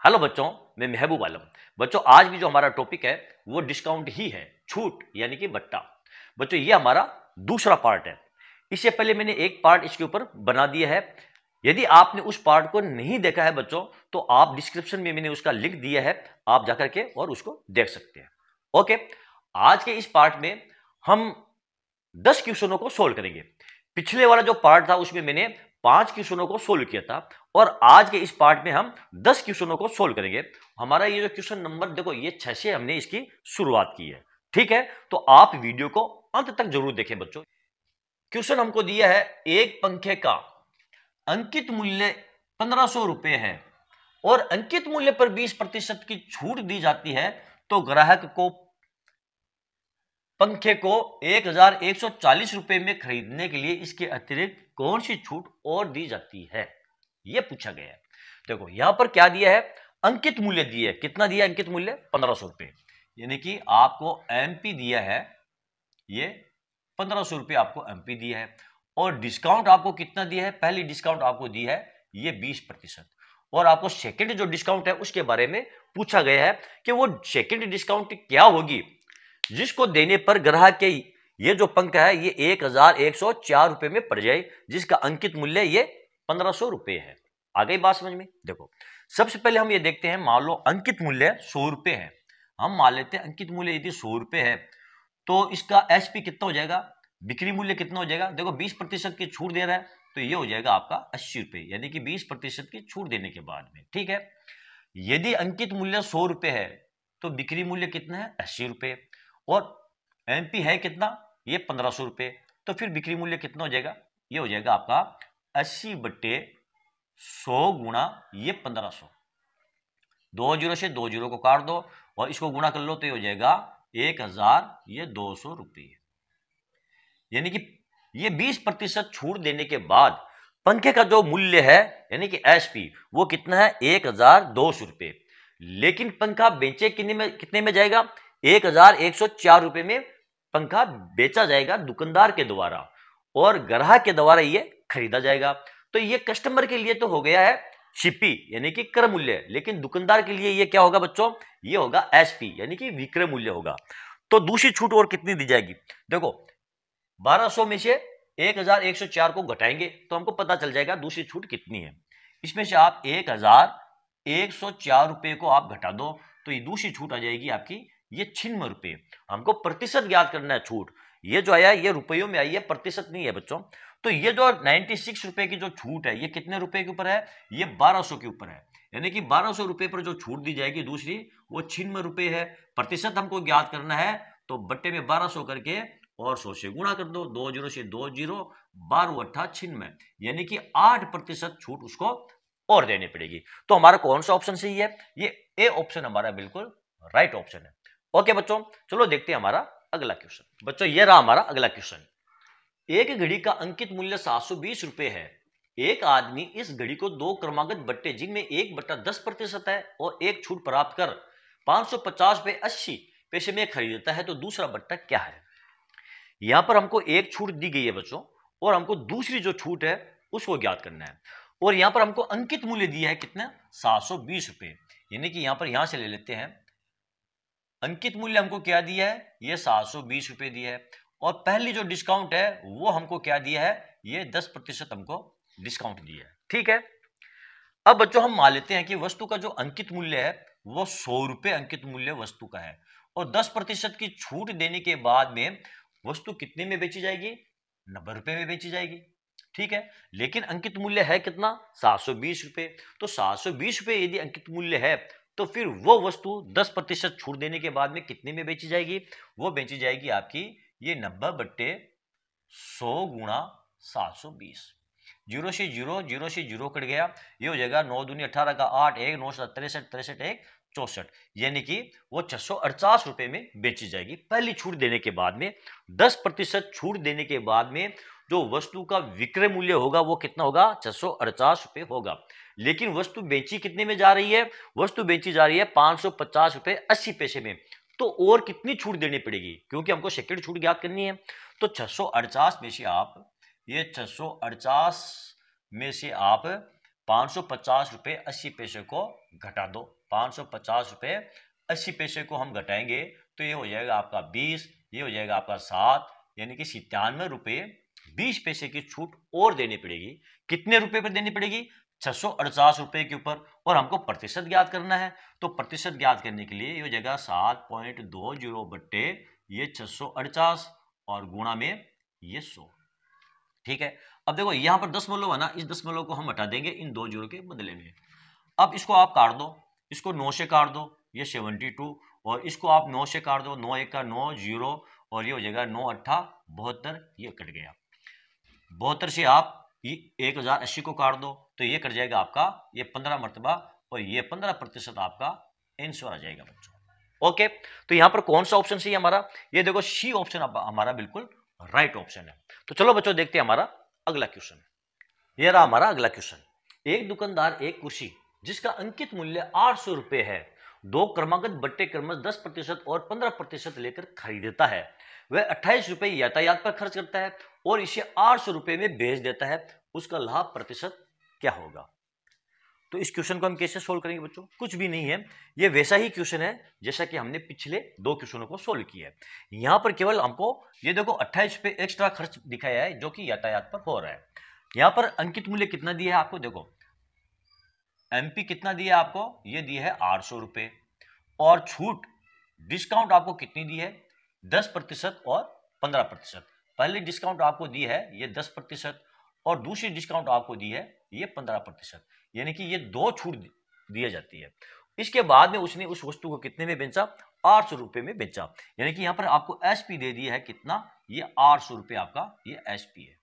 Hello बच्चों, मैं महबूब आलम। बच्चों आज भी जो हमारा टॉपिक है वो डिस्काउंट ही है, छूट यानी कि बट्टा। बच्चों ये हमारा दूसरा पार्ट है। इससे पहले मैंने एक पार्ट इसके ऊपर बना दिया है। यदि आपने उस पार्ट को नहीं देखा है बच्चों, तो आप डिस्क्रिप्शन में मैंने उसका लिंक दिया है, आप जाकर के और उसको देख सकते हैं। ओके, आज के इस पार्ट में हम 10 क्वेश्चनों को सोल्व करेंगे। पिछले वाला जो पार्ट था उसमें मैंने 5 क्वेश्चनों को सोल्व किया था और आज के इस पार्ट में हम 10 क्वेश्चनों को सोल्व करेंगे। हमारा ये जो क्वेश्चन नंबर देखो, ये 6 से हमने इसकी शुरुआत की है। ठीक है, तो आप वीडियो को अंत तक जरूर देखें बच्चों। क्वेश्चन हमको दिया है, एक पंखे का अंकित मूल्य 1500 रुपए है और अंकित मूल्य पर 20% की छूट दी जाती है, तो ग्राहक को पंखे को 1140 रुपए में खरीदने के लिए इसके अतिरिक्त कौन सी छूट और दी जाती है, यह पूछा गया है। देखो यहां पर क्या दिया है, अंकित मूल्य दिया है। कितना दिया है अंकित मूल्य? 1500 रुपए, यानी कि आपको एमपी दिया है, ये 1500 रुपए आपको एमपी दिया है। और डिस्काउंट आपको कितना दिया है? पहली डिस्काउंट आपको दी है ये 20%, और आपको सेकंड जो डिस्काउंट है उसके बारे में पूछा गया है कि वो सेकंड डिस्काउंट क्या होगी, जिसको देने पर ग्राहक के ये जो पंखा है ये 1104 रुपए में पड़ जाए, जिसका अंकित मूल्य ये 1500 रुपए है। आ गई बात समझ में? देखो सबसे पहले हम ये देखते हैं, मान लो अंकित मूल्य 100 रुपए है। हम मान लेते हैं अंकित मूल्य यदि 100 रुपए है, तो इसका एसपी कितना हो जाएगा, बिक्री मूल्य कितना हो जाएगा? देखो 20% की छूट दे रहा है, तो ये हो जाएगा आपका 80 रुपए, यानी कि 20% की छूट देने के बाद में। ठीक है, यदि अंकित मूल्य 100 रुपए है तो बिक्री मूल्य कितना है? 80 रुपए, और एमपी है कितना? ये 1500 रुपए, तो फिर बिक्री मूल्य कितना हो जाएगा? ये हो जाएगा आपका 80/100 गुणा ये 1500। 2 जीरो से 2 जीरो को काट दो और इसको गुणा कर लो, तो ये हो जाएगा 1200 रुपये। यानी कि ये 20% छूट देने के बाद पंखे का जो मूल्य है यानी कि एसपी वो कितना है? 1200 रुपये। लेकिन पंखा बेचे कितने में जाएगा? 1104 रुपये में पंखा बेचा जाएगा दुकानदार के द्वारा, और ग्राहक के द्वारा ये खरीदा जाएगा। तो ये कस्टमर के लिए तो हो गया है शिपी यानी कि क्रय मूल्य, लेकिन दुकानदार के लिए ये क्या होगा बच्चों? ये होगा एसपी यानी कि विक्रय मूल्य होगा। तो दूसरी छूट और कितनी दी जाएगी? देखो 1200 में से 1104 को घटाएंगे तो हमको पता चल जाएगा दूसरी छूट कितनी है। इसमें से आप 1104 रुपए को आप घटा दो, तो ये दूसरी छूट आ जाएगी आपकी ये 96 रुपए। हमको प्रतिशत ज्ञात करना है छूट। ये जो आया ये रुपयों में आई है, प्रतिशत नहीं है बच्चों। तो ये जो 96 रुपए की जो छूट है ये कितने रुपए के ऊपर है? ये 1200 के ऊपर है, यानी कि 1200 रुपए पर जो छूट दी जाएगी दूसरी वो 96 रुपए है। प्रतिशत हमको ज्ञात करना है, तो बट्टे में 1200 करके और 100 से गुणा कर दो, 2 जीरो से 2 जीरो, 12 अट्ठा 96, यानी कि 8% छूट उसको और देनी पड़ेगी। तो हमारा कौन सा ऑप्शन सही है? ये ए ऑप्शन हमारा बिल्कुल राइट ऑप्शन है। ओके बच्चों, चलो देखते हैं हमारा अगला क्वेश्चन। बच्चों ये रहा हमारा अगला क्वेश्चन। एक घड़ी का अंकित मूल्य 720 रुपए है। एक आदमी इस घड़ी को 2 क्रमागत बट्टे जिनमें 1/10% है और एक छूट प्राप्त कर 550 रुपए 80 पैसे में खरीदता है, तो दूसरा बट्टा क्या है? यहां पर हमको एक छूट दी गई है बच्चों, और हमको दूसरी जो छूट है उसको ज्ञात करना है। और यहां पर हमको अंकित मूल्य दिया है कितना? 720 रुपए, यानी कि यहां पर यहां से ले लेते हैं। अंकित मूल्य हमको क्या दिया है? ये 720 रुपए दिया है, और पहली जो डिस्काउंट है वो हमको क्या दिया है? ये 10% हमको डिस्काउंट दिया है। ठीक है, अब बच्चों हम मान लेते हैं कि वस्तु का जो अंकित मूल्य है वो 100 रुपए अंकित मूल्य वस्तु का है, और 10% की छूट देने के बाद में वस्तु कितने में बेची जाएगी? 90 रुपए में बेची जाएगी। ठीक है, लेकिन अंकित मूल्य है कितना? 720 रुपए। तो 720 रुपए यदि अंकित मूल्य है, तो फिर वो वस्तु 10% छूट देने के बाद में कितने में बेची जाएगी? वो बेची जाएगी आपकी ये 90/100 गुणा 720। जीरो से जीरो, जीरो से जीरो कट गया, ये हो जाएगा 9 दूनी 18 का 8, 1 9 63 63 1 64, यानी कि वो 648 रुपए में बेची जाएगी पहली छूट देने के बाद में। 10% छूट देने के बाद में जो वस्तु का विक्रय मूल्य होगा वो कितना होगा? 648 रुपए होगा। लेकिन वस्तु बेची कितने में जा रही है? वस्तु बेची जा रही है 550 रुपए 80 पैसे में। तो और कितनी छूट देनी पड़ेगी, क्योंकि हमको सेकंड छूट ज्ञात करनी है। तो 648 में से आप ये 648 में से आप 550 रुपये 80 पैसे को घटा दो। 550 रुपये 80 पैसे को हम घटाएंगे तो ये हो जाएगा आपका 20, ये हो जाएगा आपका 7, यानी कि 97 रुपये 20 पैसे की छूट और देनी पड़ेगी। कितने रुपए पर देनी पड़ेगी? 648 रुपए के ऊपर। और हमको प्रतिशत ज्ञात करना है, तो प्रतिशत ज्ञात करने के लिए ये हो जाएगा 7.20 बट्टे ये 648 और गुणा में ये 100। ठीक है, अब देखो यहां पर दशमलव है ना, इस दशमलव को हम हटा देंगे इन 2 जीरो के बदले में। अब इसको आप काट दो, इसको 9 से काट दो, ये 72, और इसको आप 9 से काट दो, 9 1 का 9 0, और ये हो जाएगा 9 8 72, ये कट गया। 72 से आप 1080 को काट दो तो ये कट जाएगा आपका ये 15 मरतबा, और ये 15% आपका आंसर आ जाएगा बच्चों। ओके, तो यहां पर कौन सा ऑप्शन सही है हमारा? ये देखो सी ऑप्शन हमारा बिल्कुल राइट ऑप्शन है। तो चलो बच्चों देखते हैं हमारा अगला क्वेश्चन। ये रहा हमारा अगला क्वेश्चन। एक दुकानदार एक कुर्सी जिसका अंकित मूल्य 800 रुपए है, 2 क्रमागत बट्टे क्रमश 10% और 15% लेकर खरीदता है। वह 28 रुपए यातायात पर खर्च करता है और इसे 800 रुपए में बेच देता है। उसका लाभ प्रतिशत क्या होगा? तो इस क्वेश्चन को हम कैसे सोल्व करेंगे बच्चों? कुछ भी नहीं है, ये वैसा ही क्वेश्चन है जैसा कि हमने पिछले 2 क्वेश्चनों को सोल्व किया है। यहां पर केवल हमको ये देखो 28 रुपए एक्स्ट्रा खर्च दिखाया है जो कि यातायात पर हो रहा है। यहां पर अंकित मूल्य कितना दिया है आपको? देखो एमपी कितना दिया है आपको? ये दिया है 800 रुपए, और छूट डिस्काउंट आपको कितनी दी है? 10% और 15%। पहले डिस्काउंट आपको दी है ये 10% और दूसरी डिस्काउंट आपको दी है ये 15%, यानी कि ये 2 छूट दी जाती है। इसके बाद में उसने उस वस्तु को कितने में बेचा? 800 रुपए में बेचा, यानी कि यहां पर आपको एसपी दे दिया है कितना? ये 800 रुपए आपका ये एसपी है।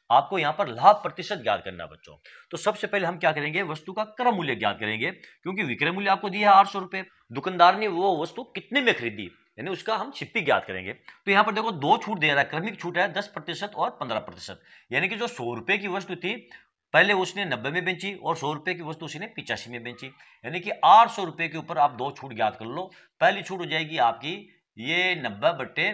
आपको यहां पर लाभ प्रतिशत ज्ञात करना है बच्चों। तो सबसे पहले हम क्या करेंगे? वस्तु का क्रय मूल्य ज्ञात करेंगे, क्योंकि विक्रय मूल्य आपको दिया है 800 रुपए। दुकानदार ने वो वस्तु कितने में खरीदी, यानी उसका हम छिप्पी ज्ञात करेंगे। तो यहां पर देखो 2 छूट दे रहा है, क्रमिक छूट है 10% और 15%, यानी कि जो 100 रुपए की वस्तु थी पहले उसने 90 में बेची और 100 रुपए की वस्तु उसने 85 में बेची, यानी कि 800 रुपए के ऊपर आप 2 छूट ज्ञात कर लो। पहली छूट हो जाएगी आपकी ये 90 बट्टे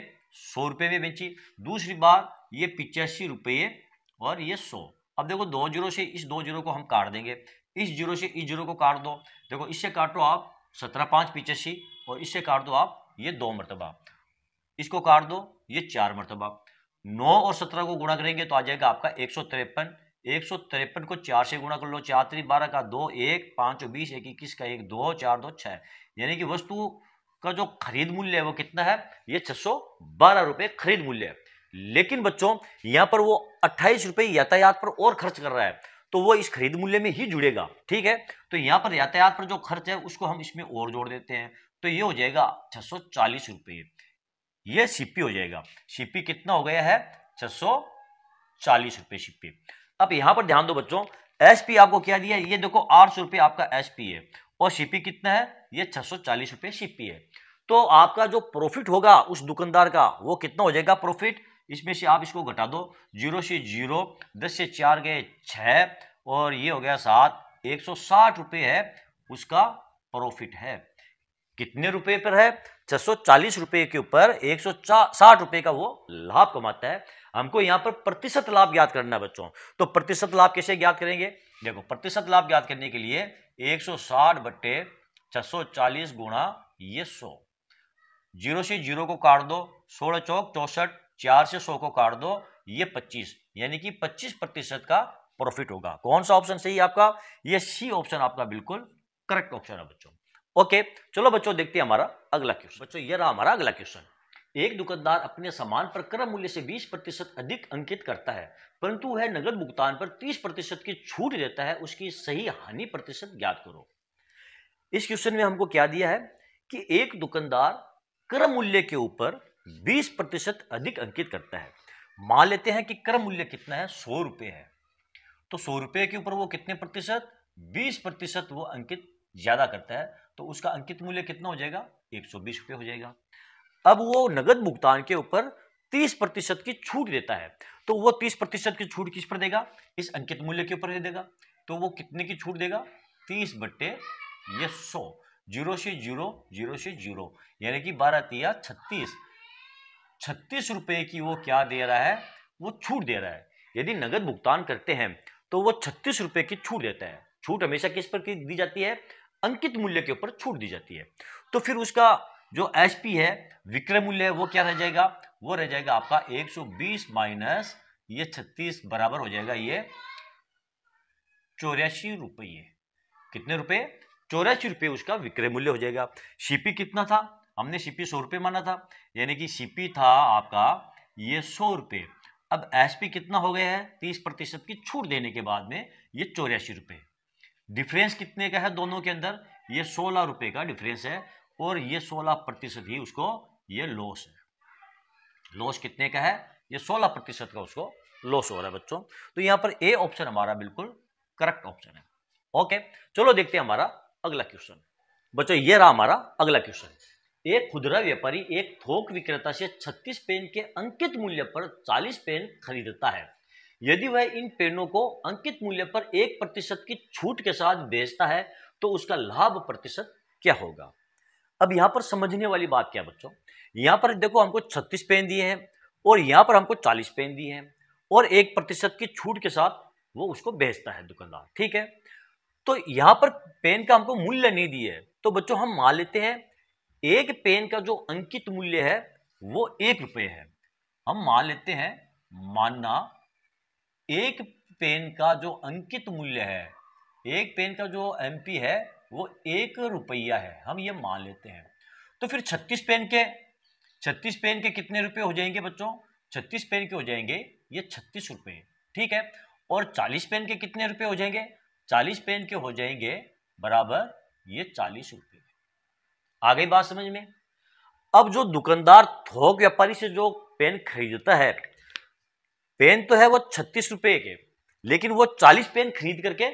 100 रुपए में बेची, दूसरी बार ये 85 रुपये और ये 100। अब देखो 2 जीरो से इस 2 जीरो को हम काट देंगे, इस जीरो से इस जीरो को काट दो। देखो इससे काटो आप 17 5 85, और इससे काट दो आप ये 2 मरतबा, इसको काट दो ये 4 मरतबा। 9 और 17 को गुणा करेंगे तो आ जाएगा आपका 153। 153 को 4 से गुणा कर लो, 4 3 12 का 2 1 5 20 1 21 का 1 2 4 2 6, यानी कि वस्तु का जो खरीद मूल्य है वो कितना है? ये 612 रुपए खरीद मूल्य है। लेकिन बच्चों यहां पर वो 28 रुपए यातायात पर और खर्च कर रहा है, तो वो इस खरीद मूल्य में ही जुड़ेगा। ठीक है, तो यहां पर यातायात पर जो खर्च है उसको हम इसमें और जोड़ देते हैं, तो ये हो जाएगा 640 रुपये, ये सीपी हो जाएगा। सीपी कितना हो गया है? 640 रुपये सीपी। अब यहां पर ध्यान दो बच्चों, एसपी आपको क्या दिया? ये देखो 800 रुपये आपका एसपी है, और सीपी कितना है? ये 640 रुपये सीपी है। तो आपका जो प्रॉफिट होगा उस दुकानदार का वो कितना हो जाएगा प्रॉफिट? इसमें से आप इसको घटा दो, 0 से 0, 10 से 4 गए 6, और ये हो गया 7, 160 रुपये है उसका प्रॉफिट है। कितने रुपए पर है? 640 रुपए के ऊपर 160 रुपए का वो लाभ कमाता है। हमको यहां पर प्रतिशत लाभ ज्ञात करना है बच्चों। तो प्रतिशत लाभ कैसे ज्ञात करेंगे? देखो प्रतिशत लाभ ज्ञात करने के लिए 160 बट्टे 640 गुणा ये 100, 0 से 0 को काट दो, 16 चौक 64, 4 से 100 को काट दो, ये 25, यानी कि 25% का प्रॉफिट होगा। कौन सा ऑप्शन सही है आपका? ये सी ऑप्शन आपका बिल्कुल करेक्ट ऑप्शन है बच्चों। ओके, चलो बच्चों देखते हैं हमारा अगला क्वेश्चन। बच्चों ये रहा हमारा अगला क्वेश्चन। एक दुकानदार अपने सामान पर क्रय मूल्य से 20% अधिक अंकित करता है, परंतु वह नगद भुगतान पर 30% की छूट देता है। उसकी सही हानि प्रतिशत ज्ञात करो। इस क्वेश्चन में हमको क्या दिया है कि एक दुकानदार क्रय मूल्य के ऊपर 20% अधिक अंकित करता है। मान लेते हैं कि क्रय मूल्य कितना है? 100 रुपए है, तो 100 रुपए के ऊपर वो कितने प्रतिशत? 20% वो अंकित ज्यादा करता है, तो उसका अंकित मूल्य कितना हो जाएगा? 120 रुपये हो जाएगा। अब वो नगद भुगतान के ऊपर 30% की छूट देता है, तो वो 30% की छूट किस पर देगा? इस अंकित मूल्य के ऊपर देगा। तो वो कितने की छूट देगा? 30 बट्टे ये 100, 0 से 0, 0 से 0, यानी कि 12 तिया 36, 36 रुपए की वो क्या दे रहा है? वो छूट दे रहा है। यदि नगद भुगतान करते हैं तो वो 36 रुपए की छूट देता है। छूट हमेशा किस पर दी जाती है? अंकित मूल्य के ऊपर छूट दी जाती है। तो फिर उसका जो एसपी है, विक्रय मूल्य है, वो क्या रह जाएगा? वो रह जाएगा आपका 120 माइनस ये 36 बराबर हो जाएगा ये 84 रुपये। कितने रुपए? 84 रुपये उसका विक्रय मूल्य हो जाएगा। सीपी कितना था? हमने सीपी 100 रुपये माना था, यानी कि सीपी था आपका ये 100 रुपये। अब एसपी कितना हो गया है? 30% की छूट देने के बाद में ये 84 रुपये। डिफरेंस कितने का है दोनों के अंदर? ये 16 रुपये का डिफरेंस है, और ये 16% ही उसको ये लॉस है। लॉस कितने का है? ये 16% का उसको लॉस हो रहा है बच्चों। तो यहां पर ए ऑप्शन हमारा बिल्कुल करेक्ट ऑप्शन है। ओके, चलो देखते हैं हमारा अगला क्वेश्चन। बच्चों ये रहा हमारा अगला क्वेश्चन। एक खुदरा व्यापारी एक थोक विक्रेता से 36 पेन के अंकित मूल्य पर 40 पेन खरीदता है। यदि वह इन पेनों को अंकित मूल्य पर 1% की छूट के साथ बेचता है तो उसका लाभ प्रतिशत क्या होगा? अब यहां पर समझने वाली बात क्या है बच्चों? यहां पर देखो हमको 36 पेन दिए हैं और यहां पर हमको 40 पेन दिए हैं, और 1% की छूट के साथ वो उसको बेचता है दुकानदार, ठीक है। तो यहां पर पेन का हमको मूल्य नहीं दिए है, तो बच्चों हम मान लेते हैं एक पेन का जो अंकित मूल्य है वो 1 रुपये है। हम मान लेते हैं, मानना एक पेन का जो अंकित मूल्य है, एक पेन का जो एमपी है वो 1 रुपया है, हम ये मान लेते हैं। तो फिर 36 पेन के कितने रुपए हो जाएंगे बच्चों? 36 पेन के हो जाएंगे ये 36 रुपए, ठीक है। और 40 पेन के कितने रुपए हो जाएंगे? 40 पेन के हो जाएंगे बराबर ये 40 रुपए। आ गई बात समझ में? अब जो दुकानदार थोक व्यापारी से जो पेन खरीदता है, पेन तो है वो 36 रुपए के, लेकिन वो 40 पेन खरीद करके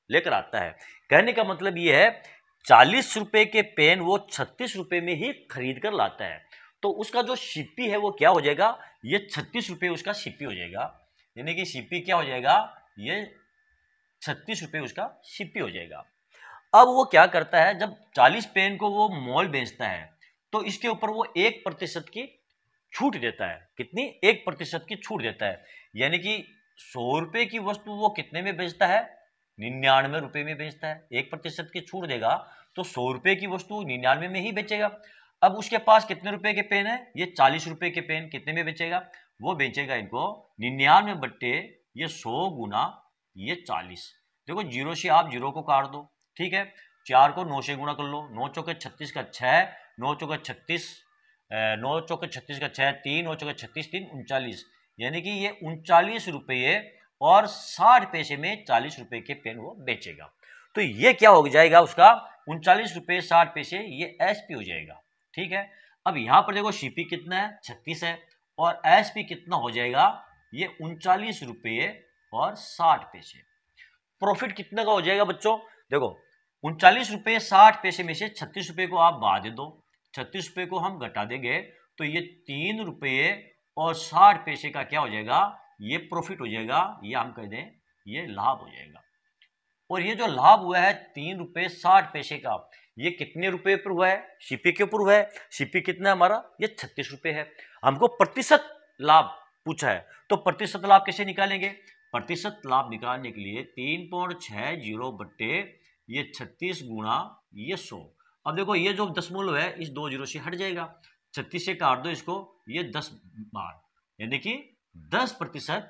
लेकर आता है। कहने का मतलब ये है 40 रुपए के पेन वो 36 रुपए में ही खरीद कर लाता है, तो उसका जो सीपी है वो क्या हो जाएगा? ये 36 रुपए उसका सीपी हो जाएगा, यानी कि सीपी क्या हो जाएगा? ये 36 रुपए उसका सीपी हो जाएगा। अब वो क्या करता है, जब 40 पेन को वो मॉल बेचता है तो इसके ऊपर वो 1% की छूट देता है। कितनी? 1% की छूट देता है, यानी कि 100 रुपए की वस्तु वो कितने में बेचता है? 99 रुपए में बेचता है। 1% की छूट देगा तो 100 रुपए की वस्तु 99 में ही बेचेगा। अब उसके पास कितने रुपए के पेन है? ये 40 रुपए के पेन कितने में बेचेगा? वो बेचेगा इनको 99 बट्टे ये 100 गुना ये 40। देखो जीरो से आप जीरो को काट दो, ठीक है। 4 को 9 से गुणा कर लो, 9 चौके 36 का 6, 9 चौके 36, 9 चौके 36 का 6, 3 9 चौके 36, 3 39, यानी कि ये 39 रुपये और 60 पैसे में 40 रुपए के पेन वो बेचेगा। तो ये क्या हो जाएगा उसका? 39 रुपये 60 पैसे, ये एसपी हो जाएगा, ठीक है। अब यहां पर देखो सीपी कितना है? 36 है, और एसपी कितना हो जाएगा? ये 39 रुपये और 60 पैसे। प्रॉफिट कितने का हो जाएगा बच्चों? देखो 39 रुपये 60 पैसे में से 36 रुपये को आप बाद दो, 36 रुपये को हम घटा देंगे तो ये 3 रुपये और 60 पैसे का क्या हो जाएगा? ये प्रॉफिट हो जाएगा, ये हम कह दें ये लाभ हो जाएगा। और ये जो लाभ हुआ है 3 रुपये 60 पैसे का, ये कितने रुपए पर हुआ है? सीपी के ऊपर हुआ है। सीपी कितना है हमारा? ये 36 रुपये है। हमको प्रतिशत लाभ पूछा है, तो प्रतिशत लाभ कैसे निकालेंगे? प्रतिशत लाभ निकालने के लिए 3.60 बट्टे ये 36 गुणा ये 100। अब देखो ये जो दशमलव है इस 2 जीरो से हट जाएगा, 36 से काट दो इसको, ये 10 बार, यानी कि 10%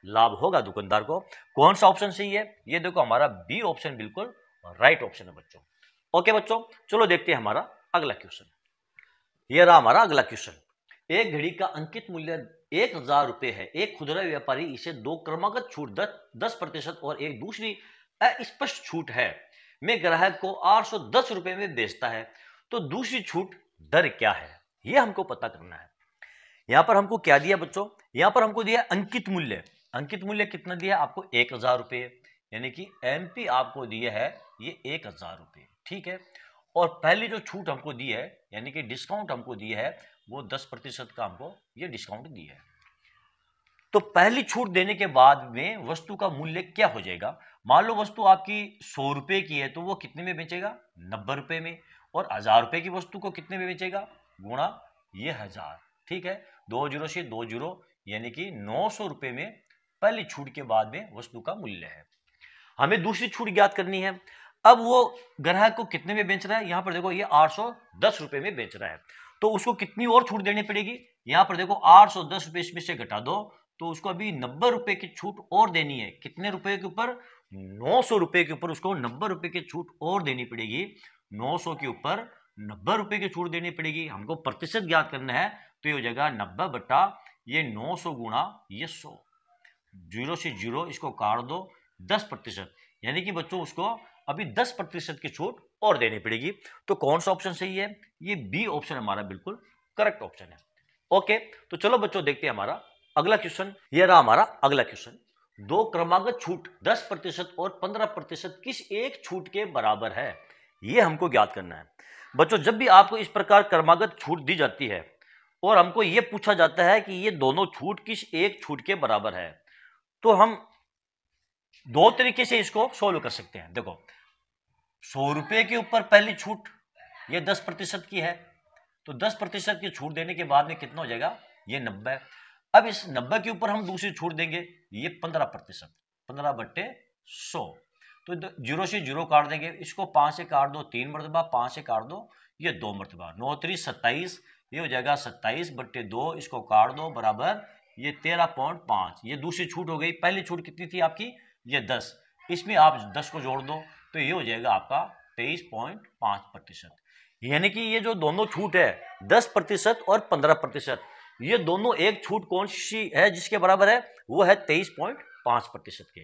लाभ होगा दुकानदार को। कौन सा ऑप्शन सही है? ये देखो हमारा बी ऑप्शन बिल्कुल राइट ऑप्शन है बच्चों। ओके बच्चों, चलो देखते हैं हमारा अगला क्वेश्चन। ये रहा हमारा अगला क्वेश्चन। एक घड़ी का अंकित मूल्य 1000 रुपये है। एक खुदरा व्यापारी इसे 2 क्रमागत छूट 10% और एक दूसरी अस्पष्ट छूट है में ग्राहक को 810 रुपये में बेचता है, तो दूसरी छूट दर क्या है? यह हमको पता करना है। यहां पर हमको क्या दिया बच्चों? यहां पर हमको दिया अंकित मूल्य। अंकित मूल्य कितना दिया आपको? 1000 रुपये, यानी कि एमपी आपको दिया है ये 1000 रुपये, ठीक है। और पहली जो छूट हमको दी है, यानी कि डिस्काउंट हमको दिया है, वो 10% का हमको ये डिस्काउंट दिया है। तो पहली छूट देने के बाद में वस्तु का मूल्य क्या हो जाएगा? मान लो वस्तु आपकी 100 रुपये की है तो वो कितने में बेचेगा? 90 रुपये में। और 1000 रुपये की वस्तु को कितने में बेचेगा? गुणा ये 1000, ठीक है। 2 जीरो से 2 जीरो, यानी कि 900 रुपये में पहली छूट के बाद में वस्तु का मूल्य है। हमें दूसरी छूट ज्ञात करनी है। अब वो ग्राहक को कितने में बेच रहा है, यहां पर देखो ये 810 रुपए में बेच रहा है, तो उसको कितनी और छूट देनी पड़ेगी, यहां पर देखो 810 रुपए इसमें से घटा दो, तो उसको अभी 90 रुपए की छूट और देनी है। कितने रुपए के ऊपर, 900 रुपए के ऊपर उसको 90 रुपए की छूट और देनी पड़ेगी। 900 के ऊपर 90 रुपए की छूट देनी पड़ेगी। हमको प्रतिशत ज्ञात करना है, तो ये हो जाएगा 90 बटा ये 900 गुणा ये 100, 0 से 0 इसको काट दो, 10%, यानी कि बच्चों उसको अभी 10% की छूट और देनी पड़ेगी। तो कौन सा ऑप्शन सही है, ये बी ऑप्शन हमारा बिल्कुल करेक्ट ऑप्शन है। ओके, तो चलो बच्चों देखते हैं हमारा अगला क्वेश्चन। ये रहा हमारा अगला क्वेश्चन। दो क्रमागत छूट 10% और 15% किस एक छूट के बराबर है, ये हमको ज्ञात करना है। बच्चों जब भी आपको इस प्रकार क्रमागत छूट दी जाती है और हमको यह पूछा जाता है कि ये दोनों छूट किस एक छूट के बराबर है, तो हम दो तरीके से इसको सोल्व कर सकते हैं। देखो 100 रुपए के ऊपर पहली छूट ये 10% की है, तो 10% की छूट देने के बाद में कितना हो जाएगा, ये 90। अब इस 90 के ऊपर हम दूसरी छूट देंगे, ये 15%, 15 बट्टे 100, तो 0 से 0 काट देंगे, इसको 5 से काट दो 3 मरतबा, 5 से काट दो ये 2 मरतबा, 9 3 27, ये हो जाएगा 27 बट्टे 2, इसको काट दो बराबर ये 13.5। ये दूसरी छूट हो गई। पहली छूट कितनी थी आपकी, ये 10, इसमें आप 10 को जोड़ दो, तो ये हो जाएगा आपका 23.5%। यानी कि ये जो दोनों छूट है 10% और 15%, ये दोनों एक छूट कौन सी है जिसके बराबर है, वो है 23.5% के।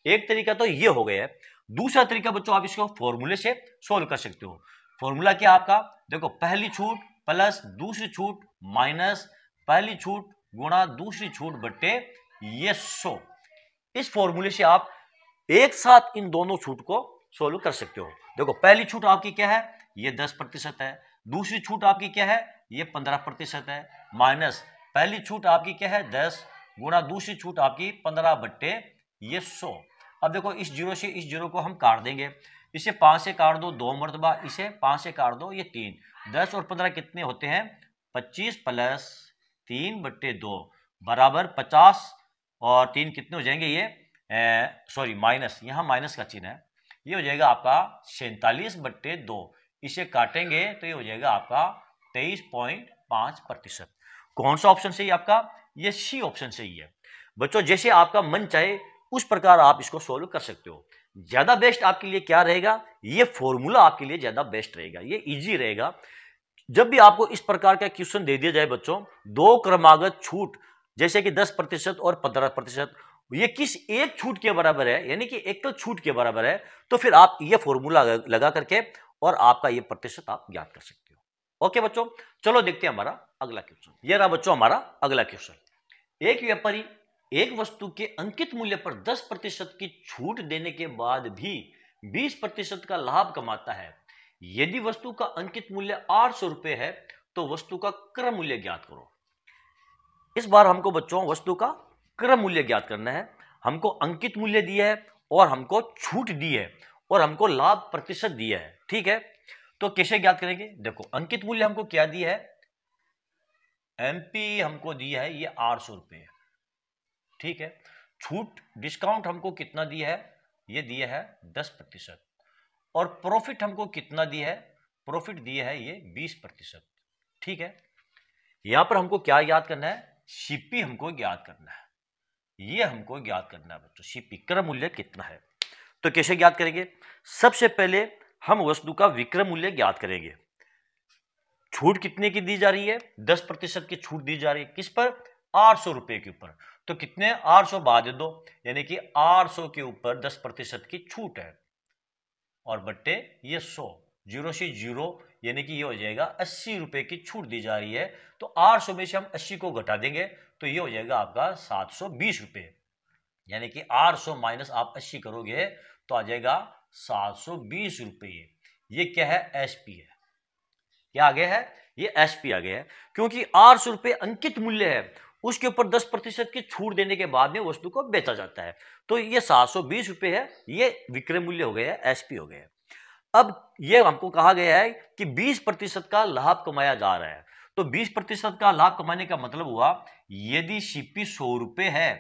एक तरीका तो ये हो गया है। दूसरा तरीका बच्चों आप इसको फॉर्मूले से सोल्व कर सकते हो। फॉर्मूला क्या आपका, देखो पहली छूट प्लस दूसरी छूट माइनस पहली छूट गुणा दूसरी छूट बट्टे ये 100। इस फॉर्मूले से आप एक साथ इन दोनों छूट को सोल्व कर सकते हो। देखो पहली छूट आपकी क्या है, ये 10% है, दूसरी छूट आपकी क्या है, ये 15% है, माइनस पहली छूट आपकी क्या है 10 गुणा दूसरी छूट आपकी 15 बट्टे ये 100। अब देखो इस 0 से इस 0 को हम काट देंगे, इसे 5 से काट दो 2 मरतबा, इसे 5 से काट दो ये 3, 10 और 15 कितने होते हैं, 25 प्लस 3 बट्टे 2 बराबर 50, और 3 कितने हो जाएंगे, ये सॉरी माइनस, यहां माइनस का चिन्ह है, ये हो जाएगा आपका 47 बट्टे 2, इसे काटेंगे तो ये हो जाएगा आपका 23.5%। कौन सा ऑप्शन सही आपका, ये सी ऑप्शन सही है। बच्चों जैसे आपका मन चाहे उस प्रकार आप इसको सोल्व कर सकते हो। ज्यादा बेस्ट आपके लिए क्या रहेगा, ये फॉर्मूला आपके लिए ज्यादा बेस्ट रहेगा, ये इजी रहेगा। जब भी आपको इस प्रकार का क्वेश्चन दे दिया जाए बच्चों, दो क्रमागत छूट जैसे कि 10% और 15%, ये किस एक छूट के बराबर है, यानी कि एकल छूट के बराबर है, तो फिर आप ये फॉर्मूला लगा करके और आपका ये प्रतिशत आप ज्ञात कर सकते हो। ओके बच्चों, चलो देखते हैं हमारा अगला क्वेश्चन। ये रहा बच्चों हमारा अगला क्वेश्चन। एक व्यापारी एक वस्तु के अंकित मूल्य पर 10% की छूट देने के बाद भी 20% का लाभ कमाता है। यदि वस्तु का अंकित मूल्य 800 रुपए है, तो वस्तु का क्रय मूल्य ज्ञात करो। इस बार हमको बच्चों वस्तु का क्रय मूल्य ज्ञात करना है। हमको अंकित मूल्य दिया है और हमको छूट दी है और हमको लाभ प्रतिशत दिया है, ठीक है। तो कैसे ज्ञात करेंगे, देखो अंकित मूल्य हमको क्या दिया है, एमपी हमको दिया है ये 800 रुपए, ठीक है। छूट डिस्काउंट हमको कितना दिया है, ये दिया है 10%, और प्रॉफिट हमको कितना दिया है, प्रॉफिट दिया है ये 20%, ठीक है। यहां पर हमको क्या याद करना है, सीपी हमको ज्ञात करना है, ये हमको ज्ञात करना है बच्चों, सीपी क्रय मूल्य कितना है। तो कैसे ज्ञात करेंगे, सबसे पहले हम वस्तु का विक्रय मूल्य ज्ञात करेंगे। छूट कितने की दी जा रही है, 10% की छूट दी जा रही है, किस पर, 800 रुपए के ऊपर, तो कितने 800 बाद दो, यानी कि 800 के ऊपर 10% की छूट है, और बट्टे ये 100, 0 से 0, यानी कि ये हो जाएगा 80 रुपए की छूट दी जा रही है। तो 800 में से हम 80 को घटा देंगे, तो ये हो जाएगा आपका 720 रुपए, यानी कि 800 माइनस आप 80 करोगे तो आ जाएगा 720 रुपए। ये क्या है, एसपी है, क्या आ गया है, ये एसपी आ गया है, क्योंकि 800 रुपए अंकित मूल्य है, उसके ऊपर 10% की छूट देने के बाद में वस्तु को बेचा जाता है, तो ये 720 रुपए है, ये विक्रय मूल्य हो गया है, एसपी हो गया है। अब ये हमको कहा गया है कि 20% का लाभ कमाया जा रहा है, तो 20% का लाभ कमाने का मतलब हुआ, यदि सीपी 100 रुपए है,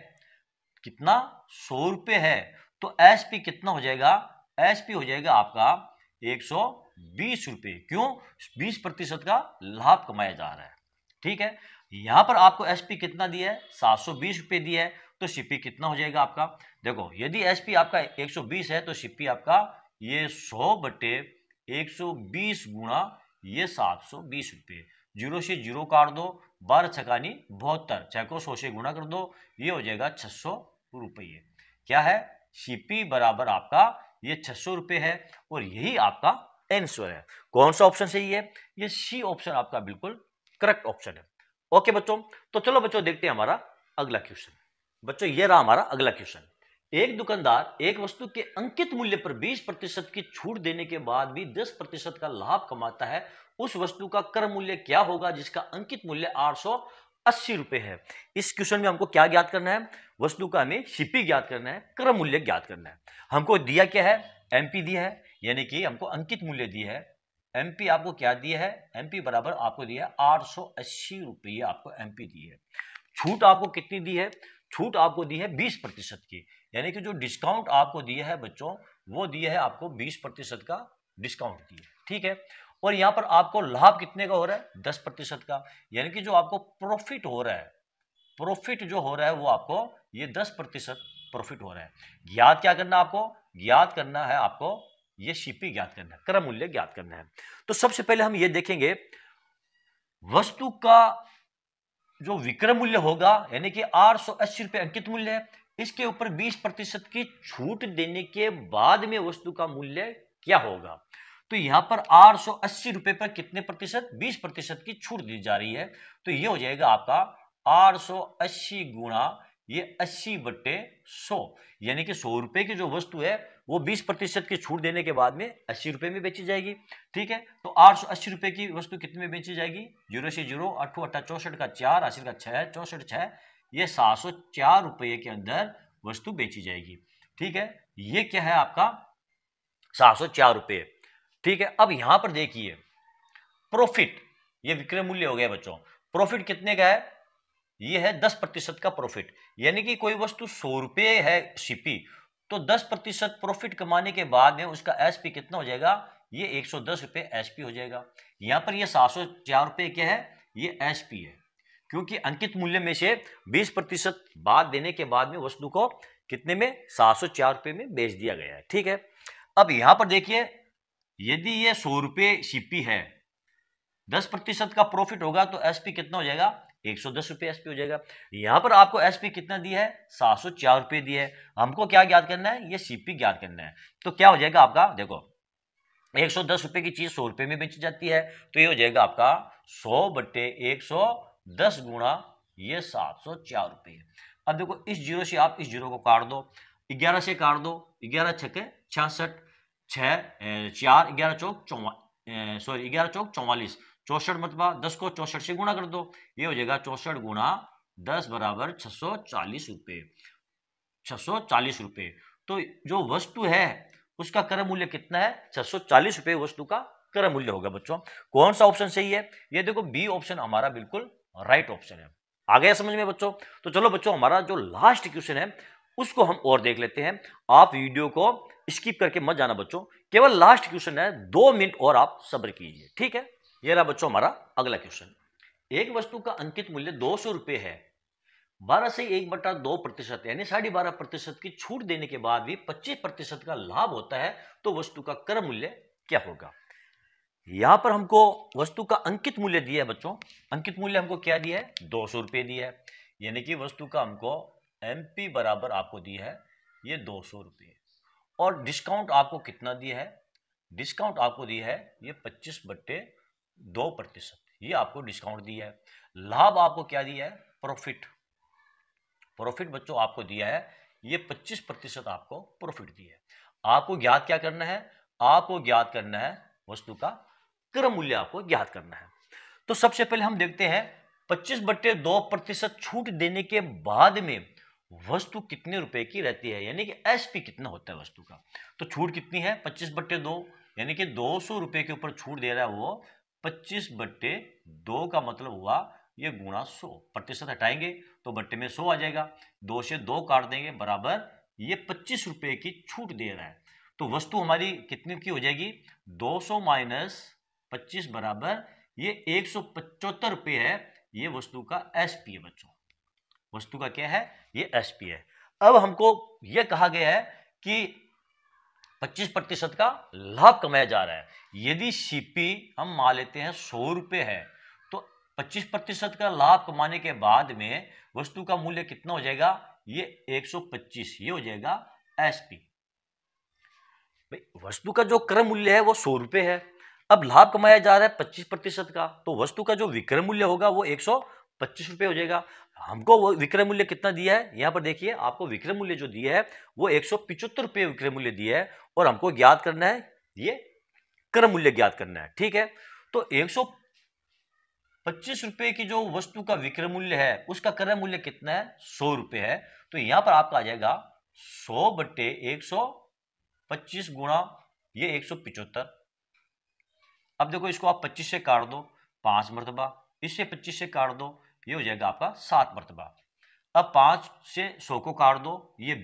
कितना 100 रुपए है, तो एसपी कितना हो जाएगा, एसपी हो जाएगा आपका 120 रुपए। क्यों, 20% का लाभ कमाया जा रहा है। ठीक है, यहां पर आपको एसपी कितना दिया है, 720 रुपए दिया है, तो सीपी कितना हो जाएगा आपका, देखो यदि एसपी आपका 120 है तो सीपी आपका ये 100 बटे 120 गुणा ये 720 रुपए। जीरो से जीरो काट दो, 12 छकानी 72, 6 को 100 से गुणा कर दो, ये हो जाएगा 600 रुपये। क्या है, सीपी बराबर आपका ये 600 रुपये है और यही आपका आंसर है। कौन सा ऑप्शन सही है, ये सी ऑप्शन आपका बिल्कुल करेक्ट ऑप्शन है। ओके बच्चों, तो चलो बच्चों देखते हैं हमारा अगला क्वेश्चन। बच्चों ये रहा हमारा अगला क्वेश्चन। एक दुकानदार एक वस्तु के अंकित मूल्य पर 20% की छूट देने के बाद भी 10% का लाभ कमाता है। उस वस्तु का क्रय मूल्य क्या होगा जिसका अंकित मूल्य 880 रुपए है। इस क्वेश्चन में हमको क्या ज्ञात करना है, वस्तु का हमें सीपी ज्ञात करना है, क्रय मूल्य ज्ञात करना है। हमको दिया क्या है, एमपी दिया है, यानी कि हमको अंकित मूल्य दिया है। एमपी आपको क्या दिया है, एमपी बराबर आपको दिया है 880 रुपये, आपको एमपी दी है। छूट आपको कितनी दी है, छूट आपको दी है 20% की, यानी कि जो डिस्काउंट आपको दिया है बच्चों वो दिया है आपको 20% का डिस्काउंट दिया है। ठीक है, और यहां पर आपको लाभ कितने का हो रहा है, 10% का, यानी कि जो आपको प्रॉफिट हो रहा है, प्रॉफिट जो हो रहा है वो आपको ये 10% प्रॉफिट हो रहा है। ज्ञात क्या करना है आपको, ज्ञात करना है आपको ये सीपी ज्ञात करना है, क्रय मूल्य ज्ञात करना है। तो सबसे पहले हम ये देखेंगे वस्तु का जो विक्रय मूल्य होगा, यानी कि 880 रुपए अंकित मूल्य है, इसके ऊपर 20% की छूट देने के बाद में वस्तु का मूल्य क्या होगा। तो यहां पर 880 रुपए पर कितने प्रतिशत, 20% की छूट दी जा रही है, तो ये हो जाएगा आपका 880 गुणा ये 80 बट्टे 100, यानी कि 100 रुपए की जो वस्तु है वो 20% की छूट देने के बाद में 80 रुपए में बेची जाएगी। ठीक है, तो 880 रुपए की वस्तु कितने में बेची जाएगी, 0 से 0, 8 8 64 का 4, 80 का 6, 64 6, ये 704 रुपये के अंदर वस्तु बेची जाएगी। ठीक है, ये क्या है आपका 704 रुपये। ठीक है, अब यहां पर देखिए प्रॉफिट, ये विक्रय मूल्य हो गया बच्चों, प्रॉफिट कितने का है, ये है 10% का प्रॉफिट, यानी कि कोई वस्तु 100 रुपये है सीपी, तो 10% प्रॉफिट कमाने के बाद में उसका एसपी कितना हो जाएगा, ये 110 रुपये एसपी हो जाएगा। यहां पर ये 704 रुपये क्या है, ये एसपी है, क्योंकि अंकित मूल्य में से 20% बाद देने के बाद में वस्तु को कितने में, 704 रुपये में बेच दिया गया है। ठीक है, अब यहां पर देखिए यदि ये 100 रुपये सीपी है, 10% का प्रॉफिट होगा तो एसपी कितना हो जाएगा, 110 रुपये एसपी हो जाएगा। यहां पर आपको एसपी कितना दिया है, 704 रुपये दिया है। हमको क्या ज्ञात करना है, ये सीपी ज्ञात करना है। तो क्या हो जाएगा आपका, देखो 110 रुपये की चीज 100 रुपये में बेची जाती है, तो ये हो जाएगा आपका 100 बट्टे 110 गुणा ये 704 रुपये। अब देखो इस जीरो से आप इस जीरो को काट दो, 11 से काट दो, 11 छक्के 66, 6 4 11 चौक 44, 64 मतबा 10 को 64 से गुणा कर दो, ये हो जाएगा 64 गुणा 10 बराबर 640 रुपये, 640 रुपये। तो जो वस्तु है उसका क्रय मूल्य कितना है, 640 रुपये वस्तु का क्रय मूल्य होगा। बच्चों कौन सा ऑप्शन सही है, ये देखो बी ऑप्शन हमारा बिल्कुल राइट ऑप्शन है। आ गया समझ में बच्चों। तो चलो बच्चों हमारा जो लास्ट क्वेश्चन है उसको हम और देख लेते हैं। आप वीडियो को स्किप करके मत जाना बच्चों, केवल लास्ट क्वेश्चन है, 2 मिनट और आप सब्र कीजिए। ठीक है, ये रहा बच्चों हमारा अगला क्वेश्चन। एक वस्तु का अंकित मूल्य 200 रुपये है, 12 से 1/2% यानी 12.5% की छूट देने के बाद भी 25% का लाभ होता है, तो वस्तु का क्रय मूल्य क्या होगा। यहां पर हमको वस्तु का अंकित मूल्य दिया है बच्चों, अंकित मूल्य हमको क्या दिया है, 200 रुपये दिया है, यानी कि वस्तु का हमको एमपी बराबर आपको दिया है ये 200 रुपये, और डिस्काउंट आपको कितना दिया है, डिस्काउंट आपको दिया है ये 25/2%, ये आपको डिस्काउंट दिया है। लाभ आपको क्या दिया है, प्रॉफिट, प्रॉफिट बच्चों आपको दिया है ये 25% आपको प्रॉफिट दिया है। आपको ज्ञात क्या करना है, आपको ज्ञात करना है वस्तु का क्रय मूल्य, आपको ज्ञात करना है। तो सबसे पहले हम देखते हैं 25/2% छूट देने के बाद में वस्तु कितने रुपए की रहती है, यानी कि एसपी कितना होता है वस्तु का। तो छूट कितनी है, 25/2, यानी कि 200 रुपए के ऊपर छूट दे रहा है वो, 25/2 का मतलब हुआ ये गुणा 100, प्रतिशत हटाएंगे तो बट्टे में 100 आ जाएगा, 2 से 2 काट देंगे बराबर ये 25 रुपए की छूट दे रहा है। तो वस्तु हमारी कितने की हो जाएगी, 200 माइनस 25 बराबर ये 175 रुपये है। ये वस्तु का एसपी है बच्चों, वस्तु का क्या है, ये एसपी है। अब हमको यह कहा गया है कि 25% का लाभ कमाया जा रहा है। यदि सीपी हम मान लेते हैं 100 रुपये है, तो 25% का लाभ कमाने के बाद में वस्तु का मूल्य कितना हो जाएगा, ये 125, ये हो जाएगा एसपी। भाई वस्तु का जो क्रय मूल्य है वो 100 रुपये है, अब लाभ कमाया जा रहा है 25% का, तो वस्तु का जो विक्रय मूल्य होगा वो 125 रुपये हो जाएगा। हमको वो विक्रय मूल्य कितना दिया है, यहां पर देखिए आपको विक्रय मूल्य जो दिया है वो 175 रुपये विक्रय मूल्य दिया है, और हमको ज्ञात करना है ये क्रय मूल्य ज्ञात करना है। ठीक है, तो 125 रुपये की जो वस्तु का विक्रय मूल्य है उसका क्रय मूल्य कितना है, 100 रुपये है। तो यहां पर आपका आ जाएगा 100 बट्टे 125 गुणा ये 175। अब देखो इसको आप 25 से काट दो 5 मरतबा, इससे 25 से काट दो ये हो जाएगा आपका 7 मरतबा। अब 5 से 100 को काट दो ये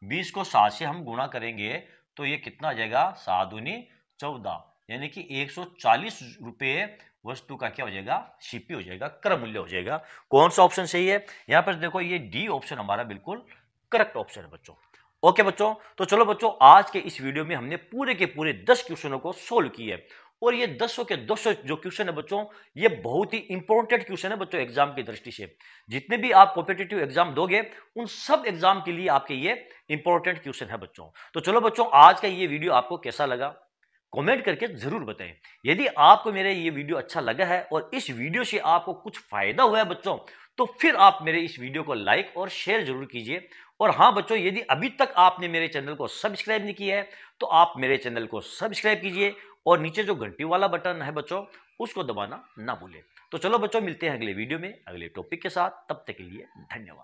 20 को 7 से हम गुणा करेंगे तो ये कितना आ जाएगा, 7 दूनी 14, यानी कि 140 रुपये वस्तु का क्या हो जाएगा, सीपी हो जाएगा, क्रय मूल्य हो जाएगा। कौन सा ऑप्शन सही है, यहां पर देखो ये डी ऑप्शन हमारा बिल्कुल करेक्ट ऑप्शन है बच्चों। ओके बच्चों, तो चलो बच्चों आज के इस वीडियो में हमने पूरे के पूरे 10 क्वेश्चनों को सोल्व किया है, और ये 200 के 200 जो क्वेश्चन है बच्चों ये बहुत ही इंपॉर्टेंट क्वेश्चन है बच्चों एग्जाम की दृष्टि से। जितने भी आप कॉम्पिटिटिव एग्जाम दोगे उन सब एग्जाम के लिए आपके ये इंपॉर्टेंट क्वेश्चन है बच्चों। तो चलो बच्चों आज का ये वीडियो आपको कैसा लगा कमेंट करके जरूर बताएं। यदि आपको मेरा ये वीडियो अच्छा लगा है और इस वीडियो से आपको कुछ फायदा हुआ है बच्चों, तो फिर आप मेरे इस वीडियो को लाइक और शेयर जरूर कीजिए। और हाँ बच्चों, यदि अभी तक आपने मेरे चैनल को सब्सक्राइब नहीं किया है तो आप मेरे चैनल को सब्सक्राइब कीजिए, और नीचे जो घंटी वाला बटन है बच्चों उसको दबाना ना भूलें। तो चलो बच्चों मिलते हैं अगले वीडियो में अगले टॉपिक के साथ, तब तक के लिए धन्यवाद।